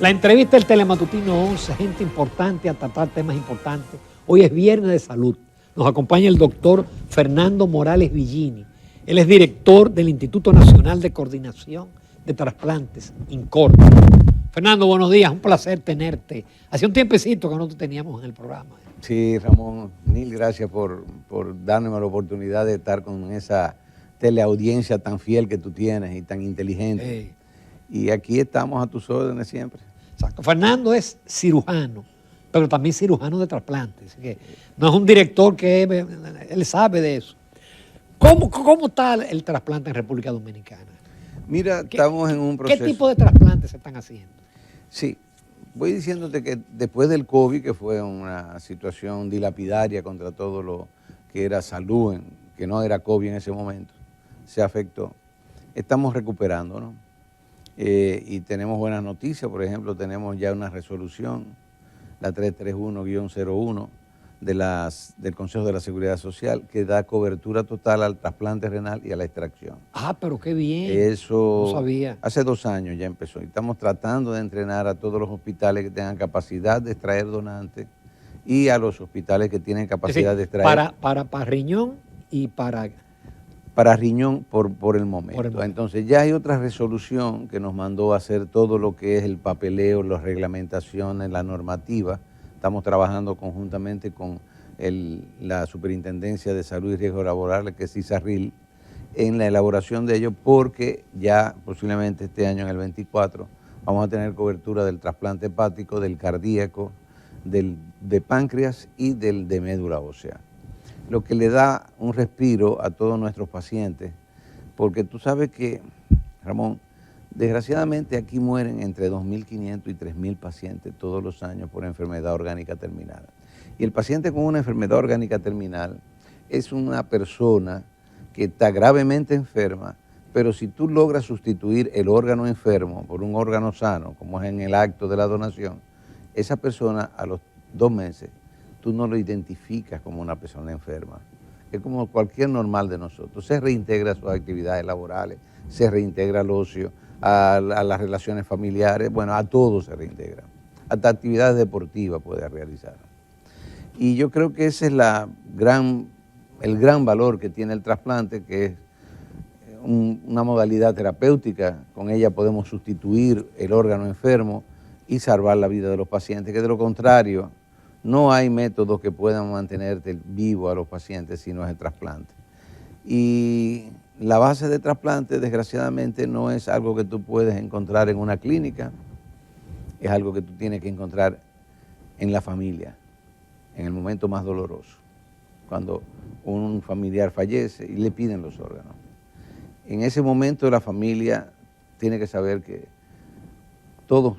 La entrevista del Telematutino 11, gente importante a tratar temas importantes. Hoy es viernes de salud. Nos acompaña el doctor Fernando Morales Villini. Él es director del Instituto Nacional de Coordinación de Trasplantes, INCOR. Fernando, buenos días, un placer tenerte. Hace un tiempecito que no te teníamos en el programa. Sí, Ramón, mil gracias por darme la oportunidad de estar con esa teleaudiencia tan fiel que tú tienes y tan inteligente. Y aquí estamos a tus órdenes siempre. Exacto. Fernando es cirujano, pero también cirujano de trasplantes. Así que no es un director que él sabe de eso. ¿Cómo está el trasplante en República Dominicana? Mira, estamos en un proceso. ¿Qué tipo de trasplantes se están haciendo? Sí, voy diciéndote que después del COVID, que fue una situación dilapidaria contra todo lo que era salud, que no era COVID en ese momento, se afectó. Estamos recuperando, ¿no? Y tenemos buenas noticias. Por ejemplo, tenemos ya una resolución, la 331-01 del Consejo de la Seguridad Social, que da cobertura total al trasplante renal y a la extracción. Ah, pero qué bien. Eso no sabía. Hace 2 años ya empezó. Y estamos tratando de entrenar a todos los hospitales que tengan capacidad de extraer donantes y a los hospitales que tienen capacidad de extraer. Para riñón y para riñón por el momento. Entonces ya hay otra resolución que nos mandó a hacer todo lo que es el papeleo, las reglamentaciones, la normativa. Estamos trabajando conjuntamente con la Superintendencia de Salud y Riesgos Laborales, que es ISARRIL, en la elaboración de ello, porque ya posiblemente este año, en el 24, vamos a tener cobertura del trasplante hepático, del cardíaco, de páncreas y de médula ósea. Lo que le da un respiro a todos nuestros pacientes, porque tú sabes que, Ramón, desgraciadamente aquí mueren entre 2.500 y 3.000 pacientes todos los años por enfermedad orgánica terminal. Y el paciente con una enfermedad orgánica terminal es una persona que está gravemente enferma, pero si tú logras sustituir el órgano enfermo por un órgano sano, como es en el acto de la donación, esa persona a los 2 meses tú no lo identificas como una persona enferma. Es como cualquier normal de nosotros. Se reintegra a sus actividades laborales, se reintegra al ocio, a las relaciones familiares, bueno, a todo se reintegra. Hasta actividades deportivas puede realizar. Y yo creo que ese es el gran valor que tiene el trasplante, que es una modalidad terapéutica. Con ella podemos sustituir el órgano enfermo y salvar la vida de los pacientes, que de lo contrario, no hay métodos que puedan mantenerte vivo a los pacientes si no es el trasplante. Y la base de trasplante, desgraciadamente, no es algo que tú puedes encontrar en una clínica, es algo que tú tienes que encontrar en la familia, en el momento más doloroso, cuando un familiar fallece y le piden los órganos. En ese momento la familia tiene que saber que todos,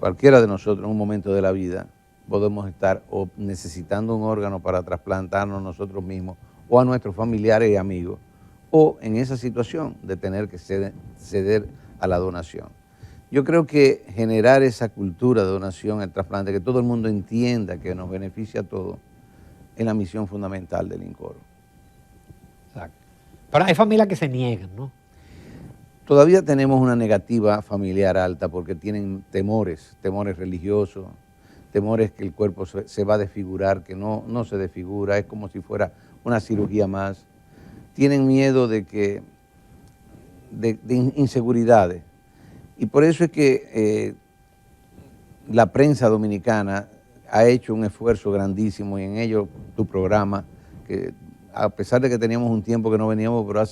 cualquiera de nosotros en un momento de la vida, podemos estar o necesitando un órgano para trasplantarnos nosotros mismos o a nuestros familiares y amigos, o en esa situación de tener que ceder a la donación. Yo creo que generar esa cultura de donación, el trasplante, que todo el mundo entienda que nos beneficia a todos, es la misión fundamental del INCOR. Exacto. Pero hay familias que se niegan, ¿no? Todavía tenemos una negativa familiar alta porque tienen temores religiosos, temores que el cuerpo se va a desfigurar, que no se desfigura, es como si fuera una cirugía más. Tienen miedo de inseguridades. Y por eso es que la prensa dominicana ha hecho un esfuerzo grandísimo, y en ello tu programa, que a pesar de que teníamos un tiempo que no veníamos, pero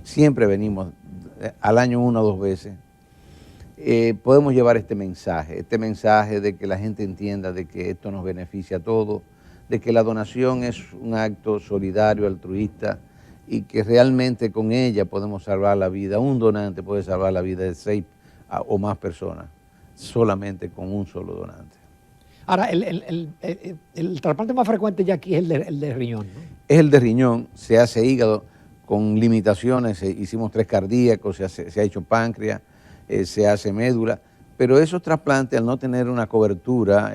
siempre venimos, al año 1 o 2 veces, podemos llevar este mensaje de que la gente entienda de que esto nos beneficia a todos, de que la donación es un acto solidario, altruista, y que realmente con ella podemos salvar la vida. Un donante puede salvar la vida de 6 o más personas, solamente con un solo donante. Ahora, el trasplante más frecuente ya aquí es el de riñón, ¿no? Es el de riñón, se hace hígado con limitaciones, hicimos 3 cardíacos, se ha hecho páncreas, se hace médula, pero esos trasplantes, al no tener una cobertura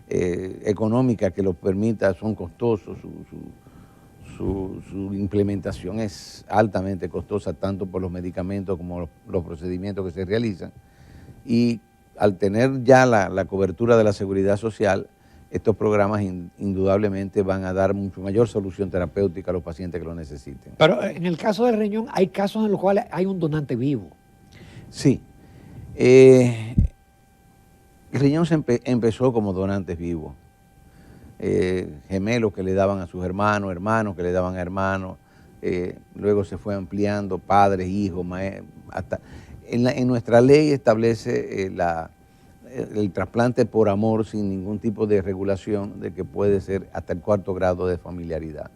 económica que los permita, son costosos, su implementación es altamente costosa, tanto por los medicamentos como los procedimientos que se realizan. Y al tener ya la cobertura de la seguridad social, estos programas indudablemente van a dar mucho mayor solución terapéutica a los pacientes que lo necesiten. Pero en el caso del riñón, hay casos en los cuales hay un donante vivo. Sí. El riñón empezó como donantes vivos. Gemelos que le daban a sus hermanos, hermanos que le daban a hermanos, luego se fue ampliando, padres, hijos, hasta en nuestra ley establece el trasplante por amor sin ningún tipo de regulación, de que puede ser hasta el 4º grado de familiaridad.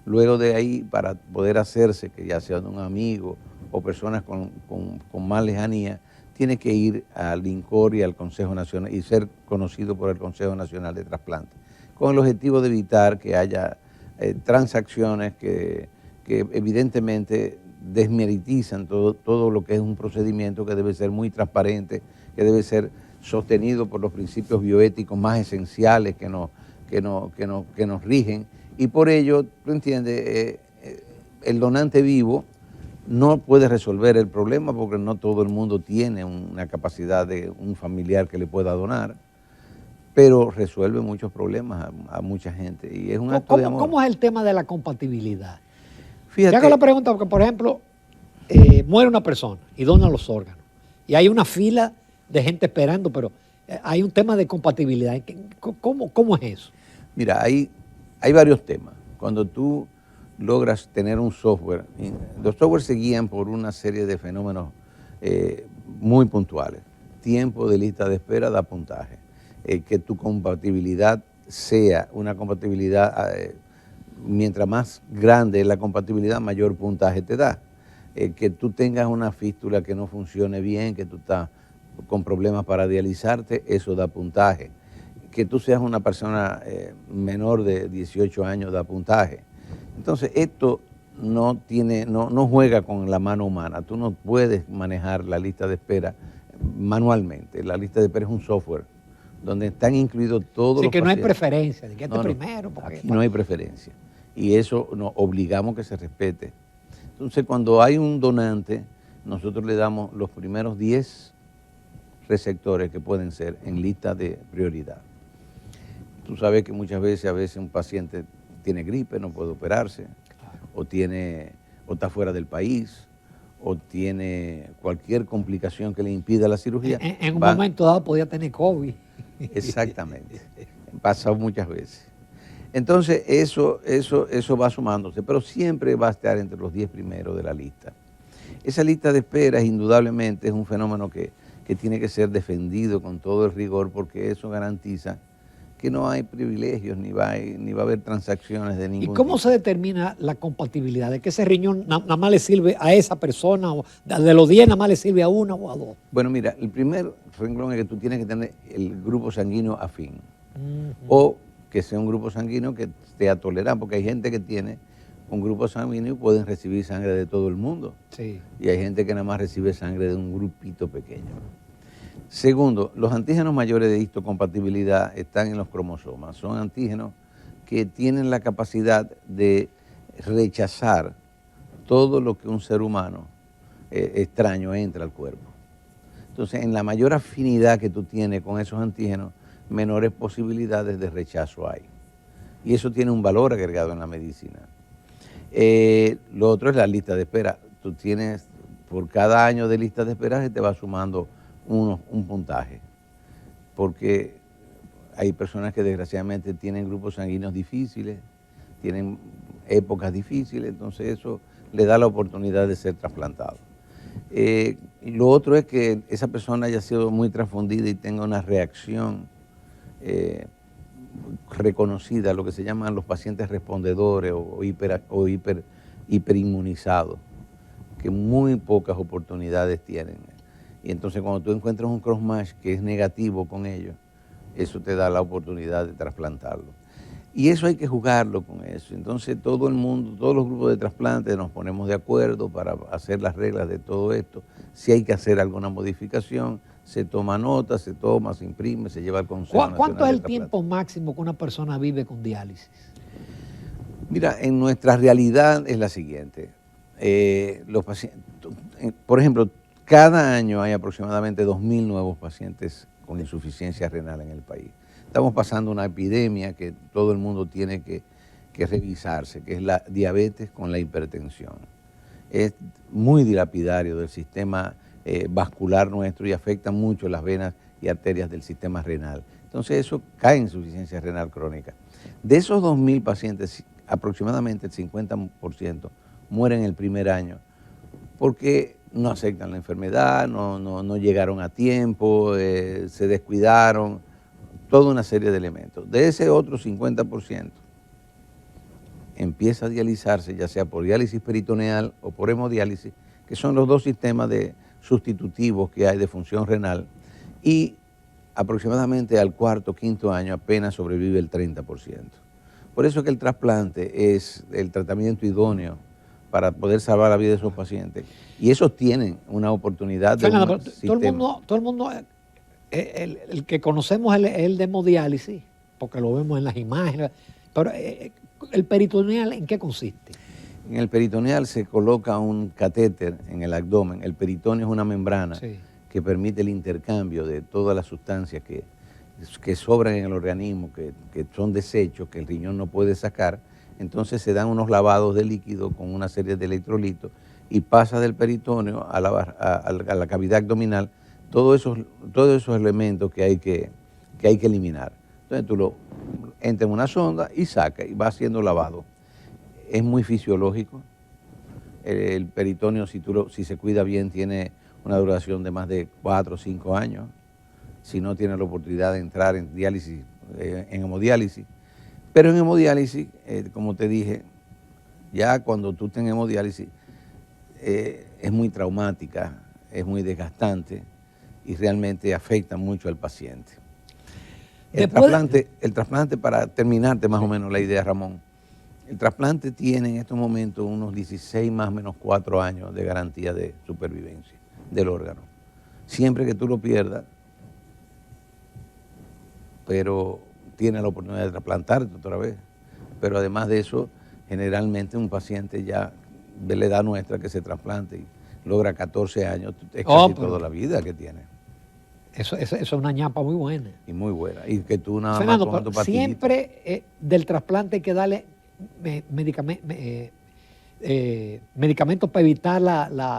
Luego de ahí, para poder hacerse, que ya sea de un amigo o personas con más lejanía, tiene que ir al INCOR y al Consejo Nacional y ser conocido por el Consejo Nacional de Trasplante, con el objetivo de evitar que haya transacciones que evidentemente desmeritizan todo lo que es un procedimiento que debe ser muy transparente, que debe ser sostenido por los principios bioéticos más esenciales que nos rigen. Y por ello, tú entiendes, el donante vivo no puede resolver el problema porque no todo el mundo tiene una capacidad de un familiar que le pueda donar, pero resuelve muchos problemas a mucha gente. Y es un acto de amor. ¿Cómo es el tema de la compatibilidad? Fíjate, te hago la pregunta porque, por ejemplo, muere una persona y dona los órganos y hay una fila de gente esperando, pero hay un tema de compatibilidad. ¿Cómo es eso? Mira, hay varios temas. Cuando tú logras tener un software, los softwares se guían por una serie de fenómenos muy puntuales. Tiempo de lista de espera da puntaje. Que tu compatibilidad sea una compatibilidad, mientras más grande es la compatibilidad, mayor puntaje te da. Que tú tengas una fístula que no funcione bien, que tú estás con problemas para dializarte, eso da puntaje. Que tú seas una persona menor de 18 años da puntaje. Entonces, esto no juega con la mano humana. Tú no puedes manejar la lista de espera manualmente. La lista de espera es un software donde están incluidos todos los pacientes. Sí, que no hay preferencia, de que primero. Porque aquí no hay preferencia. Y eso nos obligamos que se respete. Entonces, cuando hay un donante, nosotros le damos los primeros 10 receptores que pueden ser en lista de prioridad. Tú sabes que muchas veces un paciente tiene gripe, no puede operarse, o está fuera del país, o tiene cualquier complicación que le impida la cirugía. En un momento dado podía tener COVID. Exactamente, pasado muchas veces. Entonces eso va sumándose, pero siempre va a estar entre los 10 primeros de la lista. Esa lista de espera indudablemente es un fenómeno que tiene que ser defendido con todo el rigor, porque eso garantiza que no hay privilegios, ni va a haber transacciones de ningún tipo. ¿Y cómo se determina la compatibilidad? ¿De que ese riñón nada más le sirve a esa persona? O de los 10 nada más le sirve a una o a dos? Bueno, mira, el primer renglón es que tú tienes que tener el grupo sanguíneo afín. O que sea un grupo sanguíneo que esté tolerante, porque hay gente que tiene un grupo sanguíneo y pueden recibir sangre de todo el mundo. Sí. Y hay gente que nada más recibe sangre de un grupito pequeño. Segundo, los antígenos mayores de histocompatibilidad están en los cromosomas. Son antígenos que tienen la capacidad de rechazar todo lo que un ser humano extraño entra al cuerpo. Entonces, en la mayor afinidad que tú tienes con esos antígenos, menores posibilidades de rechazo hay. Y eso tiene un valor agregado en la medicina. Lo otro es la lista de espera. Tú tienes, por cada año de lista de espera, se te va sumando un puntaje, porque hay personas que desgraciadamente tienen grupos sanguíneos difíciles, tienen épocas difíciles, entonces eso le da la oportunidad de ser trasplantado. Lo otro es que esa persona haya sido muy transfundida y tenga una reacción reconocida, lo que se llaman los pacientes respondedores o hiperinmunizados, que muy pocas oportunidades tienen. Y entonces cuando tú encuentras un crossmatch que es negativo con ellos, eso te da la oportunidad de trasplantarlo. Y eso hay que jugarlo con eso. Entonces todo el mundo, todos los grupos de trasplantes nos ponemos de acuerdo para hacer las reglas de todo esto. Si hay que hacer alguna modificación, se toma nota, se imprime, se lleva al Consejo Nacional. ¿Cuánto es el tiempo máximo que una persona vive con diálisis? Mira, en nuestra realidad es la siguiente. Los pacientes, por ejemplo, cada año hay aproximadamente 2.000 nuevos pacientes con insuficiencia renal en el país. Estamos pasando una epidemia que todo el mundo tiene que revisarse, que es la diabetes con la hipertensión. Es muy dilapidario del sistema vascular nuestro y afecta mucho las venas y arterias del sistema renal. Entonces eso cae en insuficiencia renal crónica. De esos 2.000 pacientes, aproximadamente el 50% mueren el primer año porque no aceptan la enfermedad, no llegaron a tiempo, se descuidaron, toda una serie de elementos. De ese otro 50% empieza a dializarse, ya sea por diálisis peritoneal o por hemodiálisis, que son los dos sistemas sustitutivos que hay de función renal, y aproximadamente al cuarto, quinto año apenas sobrevive el 30%. Por eso es que el trasplante es el tratamiento idóneo para poder salvar la vida de esos pacientes. Y esos tienen una oportunidad de Fernando, un sistema. Todo el mundo, el que conocemos es el de hemodiálisis, porque lo vemos en las imágenes, pero el peritoneal, ¿en qué consiste? En el peritoneal se coloca un catéter en el abdomen. El peritoneo es una membrana que permite el intercambio de todas las sustancias que sobran en el organismo, que son desechos, que el riñón no puede sacar. Entonces se dan unos lavados de líquido con una serie de electrolitos y pasa del peritoneo a la cavidad abdominal todos esos elementos que hay que eliminar. Entonces tú lo entras en una sonda y saca y va haciendo lavado. Es muy fisiológico. El peritoneo, si se cuida bien, tiene una duración de más de 4 o 5 años. Si no, tiene la oportunidad de entrar en diálisis, en hemodiálisis. Pero en hemodiálisis, como te dije, ya cuando tú estás en hemodiálisis, es muy traumática, es muy desgastante y realmente afecta mucho al paciente. El trasplante, para terminarte más o menos la idea, Ramón, el trasplante tiene en estos momentos unos 16 más o menos 4 años de garantía de supervivencia del órgano. Siempre que tú lo pierdas, pero tiene la oportunidad de trasplantarte otra vez. Pero además de eso, generalmente un paciente ya de la edad nuestra que se trasplante y logra 14 años, es casi toda la vida que tiene. Eso es una ñapa muy buena. Y muy buena. Y que tú nada Fernando, más tomando pastillitas. Siempre del trasplante hay que darle medicamentos para evitar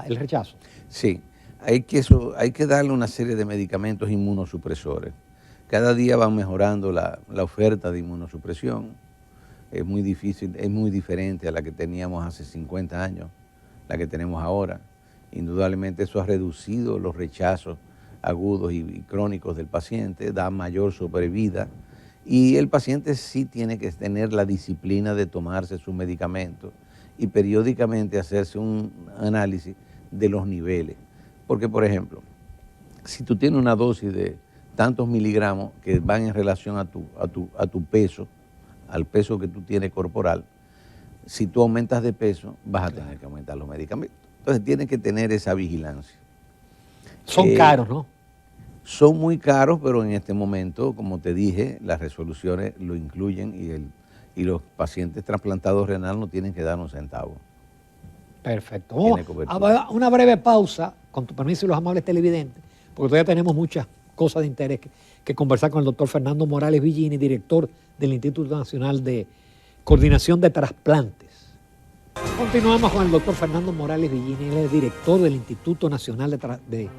el rechazo. Sí, hay que darle una serie de medicamentos inmunosupresores. Cada día van mejorando la oferta de inmunosupresión. Es muy difícil, es muy diferente a la que teníamos hace 50 años, la que tenemos ahora. Indudablemente eso ha reducido los rechazos agudos y crónicos del paciente, da mayor sobrevida y el paciente sí tiene que tener la disciplina de tomarse sus medicamentos y periódicamente hacerse un análisis de los niveles. Porque, por ejemplo, si tú tienes una dosis de tantos miligramos que van en relación a tu peso, al peso que tú tienes corporal, si tú aumentas de peso, vas a tener que aumentar los medicamentos. Entonces tienes que tener esa vigilancia. Son caros, ¿no? Son muy caros, pero en este momento, como te dije, las resoluciones lo incluyen y los pacientes trasplantados renal no tienen que dar un centavo. Perfecto. Vamos a una breve pausa, con tu permiso y los amables televidentes, porque todavía tenemos muchas cosas de interés que conversar con el doctor Fernando Morales Villini, director del Instituto Nacional de Coordinación de Trasplantes. Continuamos con el doctor Fernando Morales Villini, él es director del Instituto Nacional de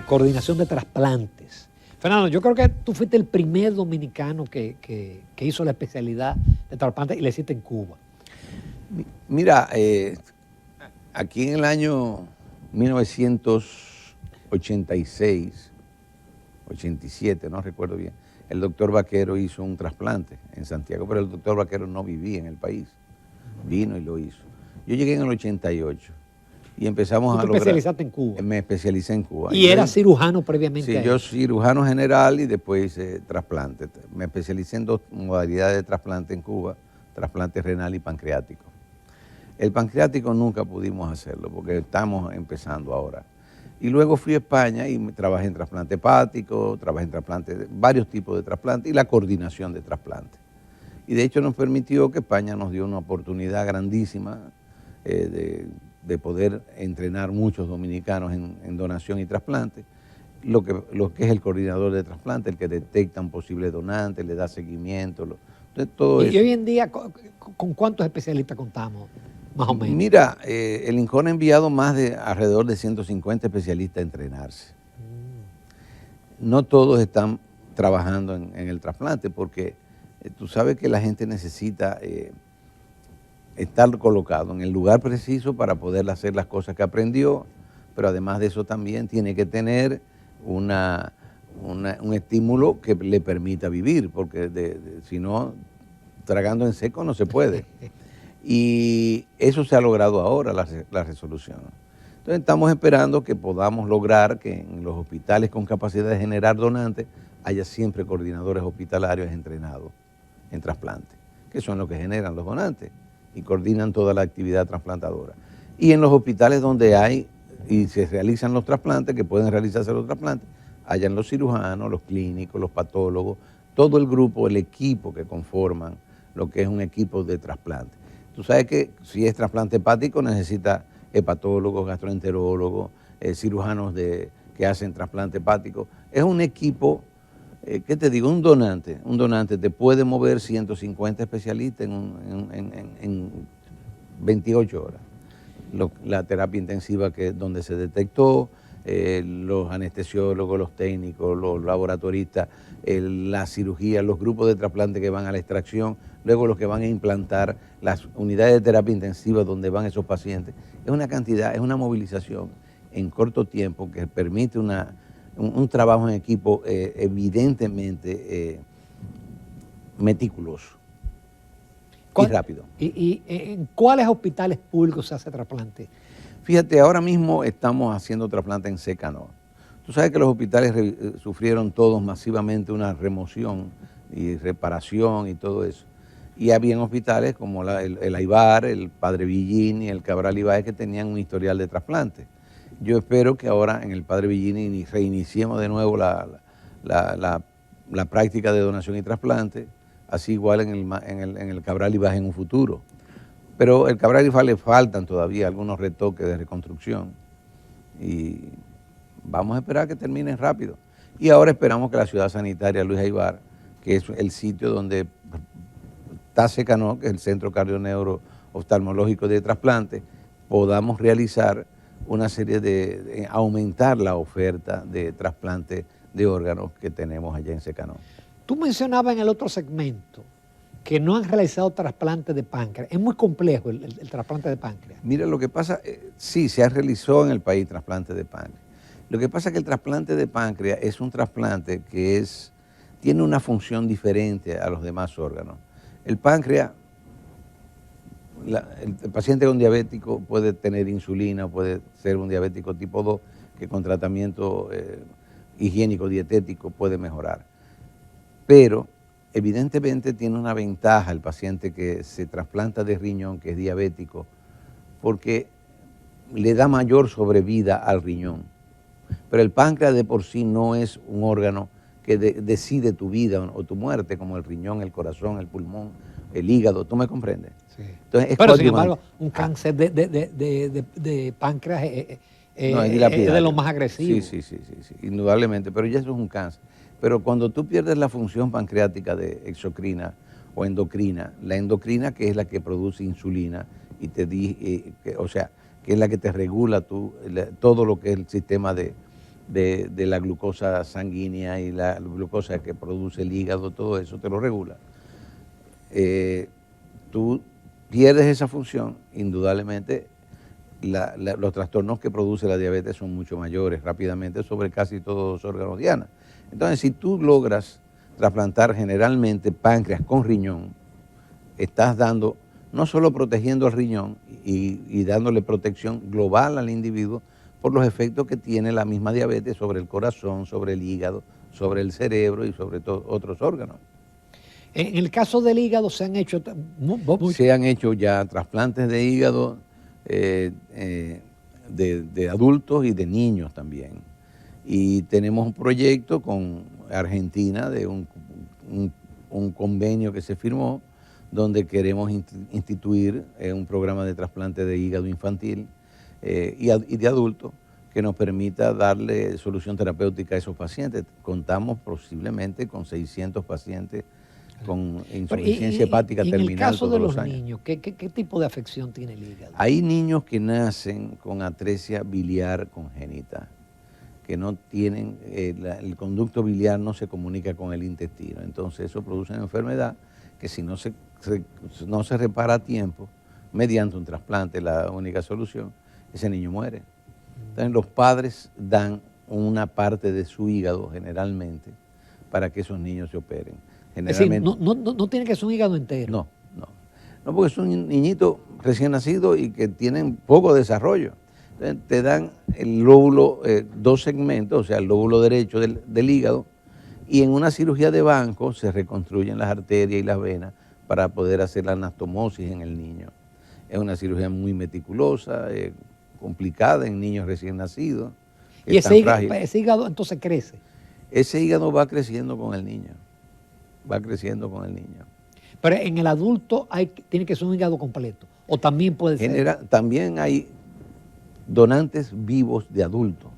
Coordinación de Trasplantes. Fernando, yo creo que tú fuiste el primer dominicano que hizo la especialidad de trasplantes y la hiciste en Cuba. Mira, aquí en el año 1986, 87, no recuerdo bien, el doctor Vaquero hizo un trasplante en Santiago, pero el doctor Vaquero no vivía en el país, vino y lo hizo. Yo llegué en el 88 y empezamos a lograr... ¿Tú te especializaste en Cuba? Me especialicé en Cuba. ¿Y eras cirujano previamente? Sí, yo cirujano general y después hice trasplante. Me especialicé en 2 modalidades de trasplante en Cuba, trasplante renal y pancreático. El pancreático nunca pudimos hacerlo porque estamos empezando ahora. Y luego fui a España y trabajé en trasplante hepático, trabajé en trasplante, varios tipos de trasplante y la coordinación de trasplante. Y de hecho nos permitió que España nos dio una oportunidad grandísima de de poder entrenar muchos dominicanos en donación y trasplante, lo que es el coordinador de trasplante, el que detecta un posible donante, le da seguimiento. Entonces, todo y eso. hoy en día, ¿con cuántos especialistas contamos, más o menos? Mira, el INCON ha enviado alrededor de 150 especialistas a entrenarse. No todos están trabajando en el trasplante porque tú sabes que la gente necesita estar colocado en el lugar preciso para poder hacer las cosas que aprendió, pero además de eso también tiene que tener un estímulo que le permita vivir, porque si no, tragando en seco no se puede. Y eso se ha logrado ahora, la resolución. Entonces estamos esperando que podamos lograr que en los hospitales con capacidad de generar donantes haya siempre coordinadores hospitalarios entrenados en trasplante, que son los que generan los donantes y coordinan toda la actividad trasplantadora. Y en los hospitales donde hay y se realizan los trasplantes, que pueden realizarse los trasplantes, hayan los cirujanos, los clínicos, los patólogos, todo el grupo, el equipo que conforman lo que es un equipo de trasplante. Tú sabes que si es trasplante hepático necesita hepatólogos, gastroenterólogos, cirujanos que hacen trasplante hepático. Es un equipo, ¿qué te digo? Un donante te puede mover 150 especialistas en 28 horas. La terapia intensiva donde se detectó, los anestesiólogos, los técnicos, los laboratoristas, la cirugía, los grupos de trasplante que van a la extracción, luego los que van a implantar, las unidades de terapia intensiva donde van esos pacientes. Es una cantidad, es una movilización en corto tiempo que permite un trabajo en equipo evidentemente meticuloso y rápido. ¿Y en cuáles hospitales públicos se hace trasplante? Fíjate, ahora mismo estamos haciendo trasplante en Secanó. Tú sabes que los hospitales sufrieron todos masivamente una remoción y reparación y todo eso. Y había hospitales como el Aybar, el Padre Villini, el Cabral Ibáez, que tenían un historial de trasplante. Yo espero que ahora en el Padre Villini reiniciemos de nuevo la práctica de donación y trasplante, así igual en el Cabral Ibáez en un futuro. Pero el Cabral Ibáez le faltan todavía algunos retoques de reconstrucción y vamos a esperar que terminen rápido. Y ahora esperamos que la ciudad sanitaria Luis Aybar, que es el sitio donde está Secanó, que es el Centro Cardioneuro Oftalmológico de Trasplante, podamos realizar una serie de aumentar la oferta de trasplante de órganos que tenemos allá en Secanó. Tú mencionabas en el otro segmento que no han realizado trasplante de páncreas. Es muy complejo el trasplante de páncreas. Mira, lo que pasa, sí, se ha realizado en el país trasplante de páncreas. Lo que pasa es que el trasplante de páncreas es un trasplante que tiene una función diferente a los demás órganos. El páncreas, el paciente con diabético puede tener insulina, puede ser un diabético tipo 2, que con tratamiento higiénico, dietético puede mejorar. Pero evidentemente tiene una ventaja el paciente que se trasplanta de riñón, que es diabético, porque le da mayor sobrevida al riñón. Pero el páncreas de por sí no es un órgano que decide tu vida o tu muerte, como el riñón, el corazón, el pulmón, el hígado, ¿tú me comprendes? Sí. Entonces, pero sin embargo, un cáncer de páncreas no, es de lo más agresivo. Sí, indudablemente, pero ya eso es un cáncer. Pero cuando tú pierdes la función pancreática de exocrina o endocrina, la endocrina, que es la que produce insulina, o sea, que es la que te regula todo lo que es el sistema de la glucosa sanguínea y la glucosa que produce el hígado, todo eso te lo regula. Tú pierdes esa función, indudablemente los trastornos que produce la diabetes son mucho mayores rápidamente sobre casi todos los órganos diana. Entonces, si tú logras trasplantar generalmente páncreas con riñón, estás dando, no solo protegiendo al riñón y dándole protección global al individuo por los efectos que tiene la misma diabetes sobre el corazón, sobre el hígado, sobre el cerebro y sobre otros órganos. En el caso del hígado se han hecho... Se han hecho ya trasplantes de hígado de adultos y de niños también. Y tenemos un proyecto con Argentina de un convenio que se firmó donde queremos instituir un programa de trasplante de hígado infantil y de adultos que nos permita darle solución terapéutica a esos pacientes. Contamos posiblemente con 600 pacientes con insuficiencia hepática terminal. En el caso de todos los niños, ¿qué tipo de afección tiene el hígado? Hay niños que nacen con atresia biliar congénita, que no tienen, el conducto biliar no se comunica con el intestino. Entonces eso produce una enfermedad que si no se repara a tiempo, mediante un trasplante, la única solución, ese niño muere. Entonces los padres dan una parte de su hígado generalmente para que esos niños se operen. Generalmente, es decir, no tiene que ser un hígado entero. No, porque es un niñito recién nacido y que tienen poco desarrollo. Entonces, te dan el lóbulo, 2 segmentos, o sea, el lóbulo derecho del hígado, y en una cirugía de banco se reconstruyen las arterias y las venas para poder hacer la anastomosis en el niño. Es una cirugía muy meticulosa, complicada en niños recién nacidos. Y ese hígado entonces crece. Ese hígado va creciendo con el niño, Pero en el adulto tiene que ser un hígado completo, o también puede ser. También hay donantes vivos de adultos,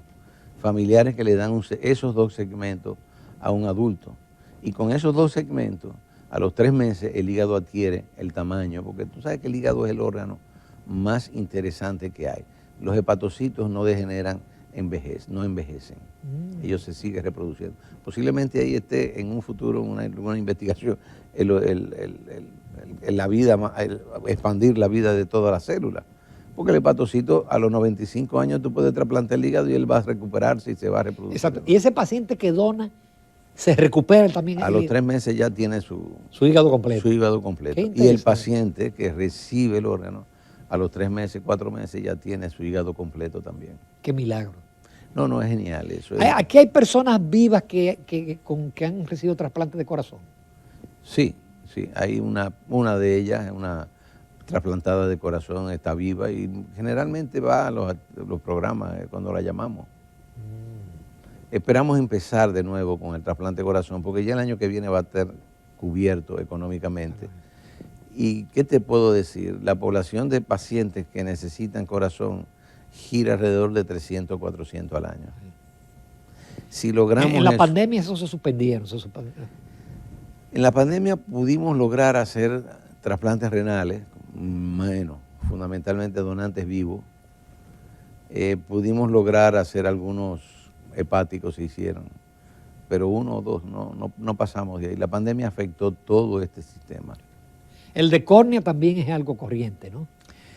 familiares que le dan esos 2 segmentos a un adulto. Y con esos 2 segmentos, a los 3 meses, el hígado adquiere el tamaño, porque tú sabes que el hígado es el órgano más interesante que hay. Los hepatocitos no degeneran, no envejecen. Ellos se siguen reproduciendo. Posiblemente ahí esté en un futuro una investigación, la vida, expandir la vida de todas las células. Porque el hepatocito a los 95 años tú puedes trasplantar el hígado y él va a recuperarse y se va a reproducir. Exacto. Y ese paciente que dona se recupera también. A los 3 meses ya tiene su hígado completo. Su hígado completo. Y el paciente que recibe el órgano, a los 3 meses, 4 meses ya tiene su hígado completo también. Qué milagro. No, es genial eso. Aquí hay personas vivas que han recibido trasplantes de corazón. Sí, hay una de ellas, una trasplantada de corazón, está viva y generalmente va a los programas cuando la llamamos. Esperamos empezar de nuevo con el trasplante de corazón porque ya el año que viene va a estar cubierto económicamente. ¿Y qué te puedo decir? La población de pacientes que necesitan corazón gira alrededor de 300, 400 al año. Si logramos en la pandemia eso se suspendieron. En la pandemia pudimos lograr hacer trasplantes renales, fundamentalmente donantes vivos. Pudimos lograr hacer algunos hepáticos, se hicieron, pero 1 o 2 no pasamos de ahí. La pandemia afectó todo este sistema. El de córnea también es algo corriente, ¿no?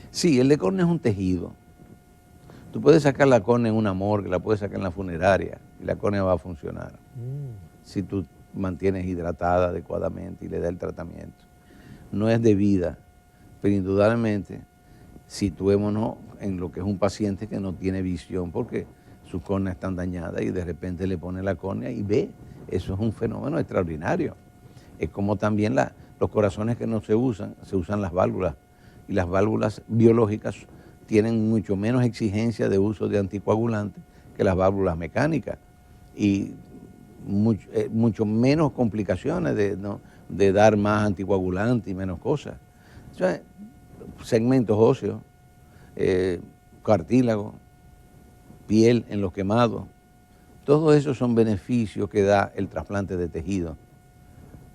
Sí, el de córnea es un tejido. Tú puedes sacar la córnea en una morgue, la puedes sacar en la funeraria y la córnea va a funcionar. Si tú mantienes hidratada adecuadamente y le das el tratamiento. No es de vida, pero indudablemente situémonos en lo que es un paciente que no tiene visión porque sus córneas están dañadas y de repente le pone la córnea y ve. Eso es un fenómeno extraordinario. Es como también los corazones que no se usan las válvulas. Y las válvulas biológicas tienen mucho menos exigencia de uso de anticoagulantes que las válvulas mecánicas. Y mucho menos complicaciones de dar más anticoagulantes y menos cosas. O sea, segmentos óseos, cartílago, piel en los quemados, todos esos son beneficios que da el trasplante de tejido.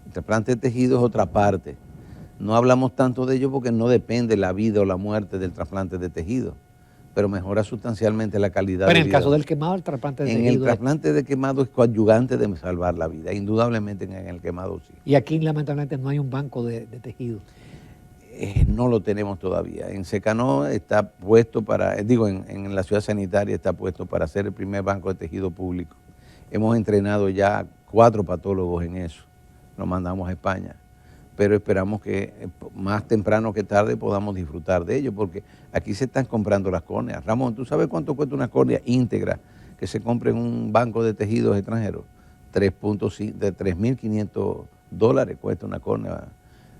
El trasplante de tejido es otra parte. No hablamos tanto de ello porque no depende la vida o la muerte del trasplante de tejido, pero mejora sustancialmente la calidad de vida. Pero en el caso del quemado, el trasplante de tejido... En el trasplante de quemado es coadyuvante de salvar la vida, indudablemente en el quemado sí. Y aquí lamentablemente no hay un banco de tejido. No lo tenemos todavía. En Secanó está puesto en la ciudad sanitaria está puesto para hacer el primer banco de tejido público. Hemos entrenado ya 4 patólogos en eso. Nos mandamos a España. Pero esperamos que más temprano que tarde podamos disfrutar de ello, porque aquí se están comprando las córneas. Ramón, ¿tú sabes cuánto cuesta una córnea íntegra que se compre en un banco de tejidos extranjeros? De $3.500 cuesta una córnea.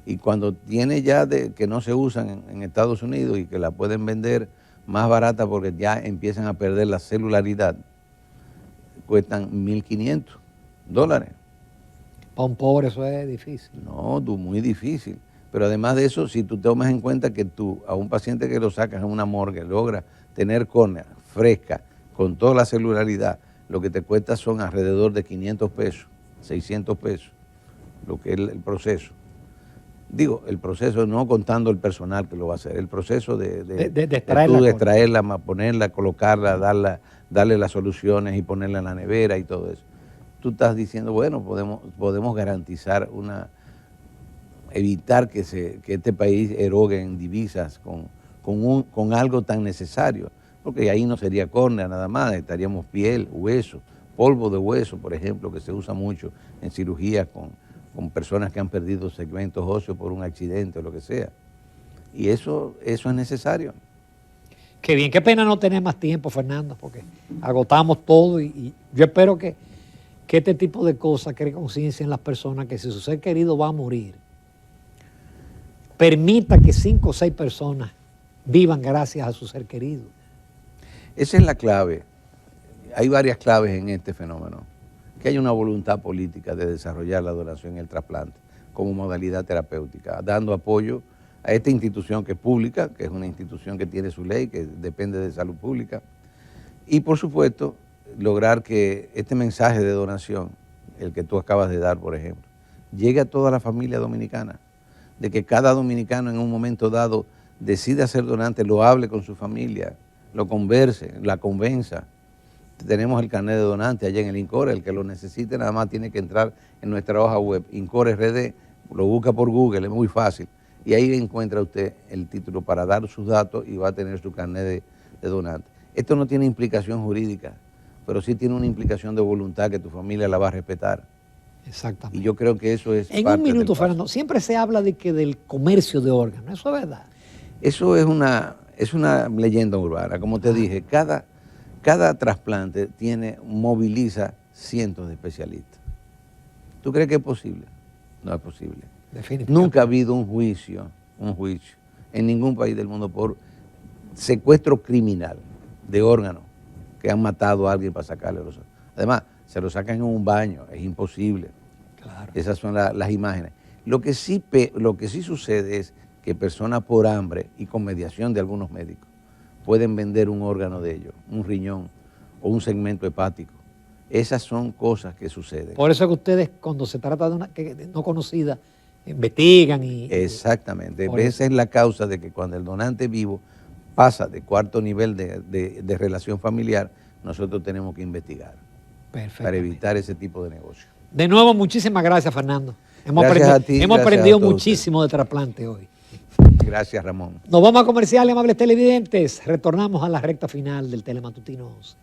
Y cuando tiene ya que no se usan en Estados Unidos y que la pueden vender más barata porque ya empiezan a perder la celularidad, cuestan $1.500. Para un pobre eso es difícil. No, muy difícil. Pero además de eso, si tú tomas en cuenta que tú a un paciente que lo sacas en una morgue logra tener córnea fresca, con toda la celularidad, lo que te cuesta son alrededor de 500 pesos, 600 pesos, lo que es el proceso. Digo, el proceso no contando el personal que lo va a hacer, el proceso de extraerla, ponerla, colocarla, darle las soluciones y ponerla en la nevera y todo eso. Tú estás diciendo, bueno, podemos garantizar evitar que este país erogue en divisas con algo tan necesario, porque ahí no sería córnea nada más, estaríamos piel, hueso, polvo de hueso, por ejemplo, que se usa mucho en cirugía con personas que han perdido segmentos óseos por un accidente o lo que sea. Y eso es necesario. Qué bien, qué pena no tener más tiempo, Fernando, porque agotamos todo y yo espero que este tipo de cosas cree conciencia en las personas que si su ser querido va a morir, permita que 5 o 6 personas vivan gracias a su ser querido. Esa es la clave. Hay varias claves en este fenómeno. Que haya una voluntad política de desarrollar la donación y el trasplante como modalidad terapéutica, dando apoyo a esta institución que es pública, que es una institución que tiene su ley, que depende de salud pública, y por supuesto lograr que este mensaje de donación, el que tú acabas de dar, por ejemplo, llegue a toda la familia dominicana, de que cada dominicano en un momento dado decida ser donante, lo hable con su familia, lo converse, la convenza. Tenemos el carnet de donante allá en el INCOR, el que lo necesite nada más tiene que entrar en nuestra hoja web, INCOR RD, lo busca por Google, es muy fácil, y ahí encuentra usted el título para dar sus datos y va a tener su carnet de donante. Esto no tiene implicación jurídica, pero sí tiene una implicación de voluntad que tu familia la va a respetar. Exactamente. Y yo creo que eso es en un minuto, Fernando, siempre se habla del comercio de órganos, ¿eso es verdad? Eso es una leyenda urbana, como te dije, cada trasplante moviliza cientos de especialistas. ¿Tú crees que es posible? No es posible. Nunca ha habido un juicio en ningún país del mundo por secuestro criminal de órganos que han matado a alguien para sacarle los órganos. Además, se lo sacan en un baño, es imposible. Claro. Esas son las imágenes. Lo que sí sucede es que personas por hambre y con mediación de algunos médicos pueden vender un órgano de ellos, un riñón o un segmento hepático. Esas son cosas que suceden. Por eso es que ustedes, cuando se trata de una no conocida, investigan y... Exactamente. Esa es la causa de que cuando el donante vivo pasa de cuarto nivel de relación familiar, nosotros tenemos que investigar para evitar ese tipo de negocio. De nuevo, muchísimas gracias, Fernando. Hemos Gracias aprendido muchísimo de trasplante hoy. Gracias, Ramón. Nos vamos a comerciales, amables televidentes. Retornamos a la recta final del Telematutino 11.